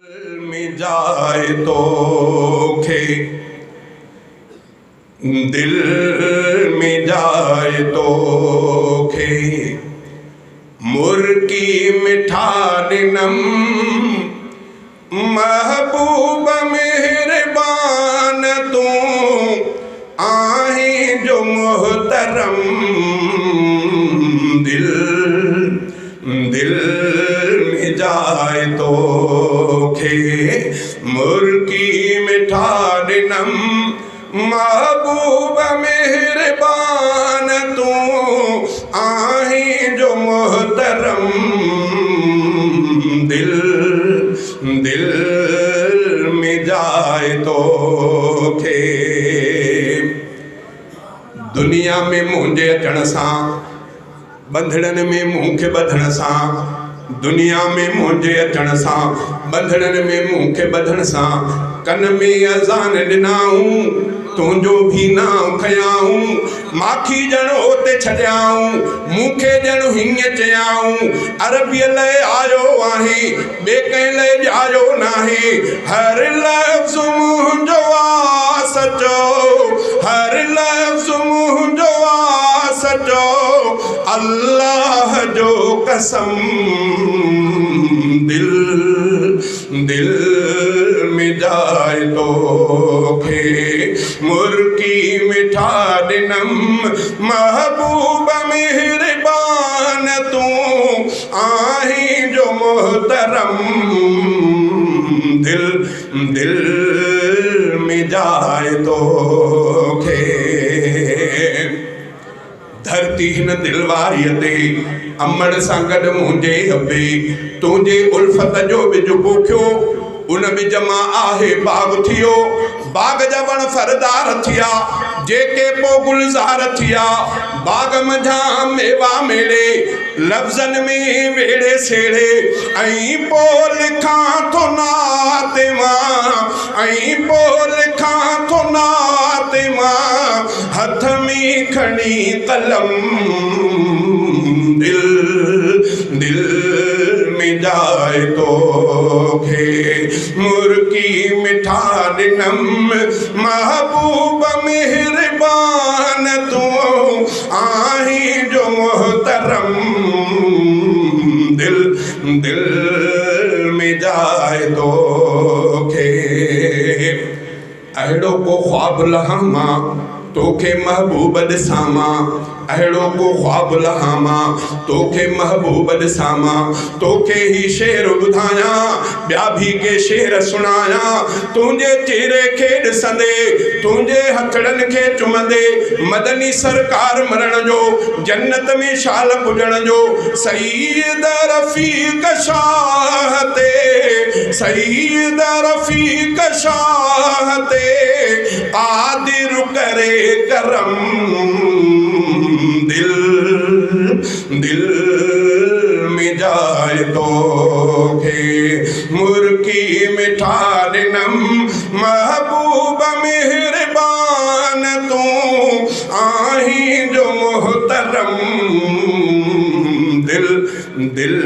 में जाए तो खे दिल में जाए तो खे मुर्की मिठा दिनम महबूब मेहरबान तू आहे जो मोहतरम दिल दिल में जाए तो खे मुर्की मिठा दिनम महबूब मेहरबान तू आहे जो मोहतरम दिल दिल में जाए तो खे दुनिया में मुंहिंजे अचण सां बंधड़न में मुंह के बधण सां दुनिया में मुंहिंजे अचण सां बंधड़न में मुंह के बधण सां कन में अज़ान ॾिनाऊं तुंहिंजो भी नाम खयाऊं माखी ॼण होते छॾियाऊं मूंखे ॼण हीअं चयाऊं अरबीअ लाइ आयो आहे ॿिए कंहिं लाइ ॼायो नाहे हर लफ़्ज़ मुंहिंजो आहे सचो हर लफ़्ज़ मुंहिंजो आहे सचो अल्लाह जो कसम दिल दिल में जाए तो खे मुर्की मिठा दिनम महबूब मेहरबान तू आहे जो मोहतरम दिल दिल में जाए तो खे धरती हिन दिलवारीअ ते अमड़ सां गॾु मुंहिंजे हबे तुंहिंजे उल्फत जो बिज पोखियो उन बिज मां आहे बाग थियो बाग जा वण फरदार थिया जेके पोइ गुलज़ार थिया बाग मंझां मेवा मेड़े लफ़्ज़नि में वेड़े सेड़े ऐं पोइ लिखां थो नात मां ऐं पोइ लिखां थो नात मां हथ में खणी कलम दिल दिल में जाए तो खे मुर्की मिठा दिनम महबूब मेहरबान तू आहे जो मोहतरम दिल दिल में जाए तो खे अहिड़ो को ख्वाब लहां मां तोखे महबूब ॾिसां मां अहिड़ो को ख्वाब लहां मां तोखे महबूब ॾिसां मां तोखे ही शेर ॿुधायां ॿिया भी के शेर सुणायां तुंहिंजे चेहरे खे ॾिसंदे तुंहिंजे हथड़नि खे चुमंदे मदनी सरकार मरण जो जन्नत में शाल पुॼण जो सईद रफ़ीक शाह ते सईद रफ़ीक शाह ते आदिर करे करम दिल दिल में जाए तो खे मुर्की मिठा दिनम महबूब मेहरबान तू आहे जो मोहतरम दिल दिल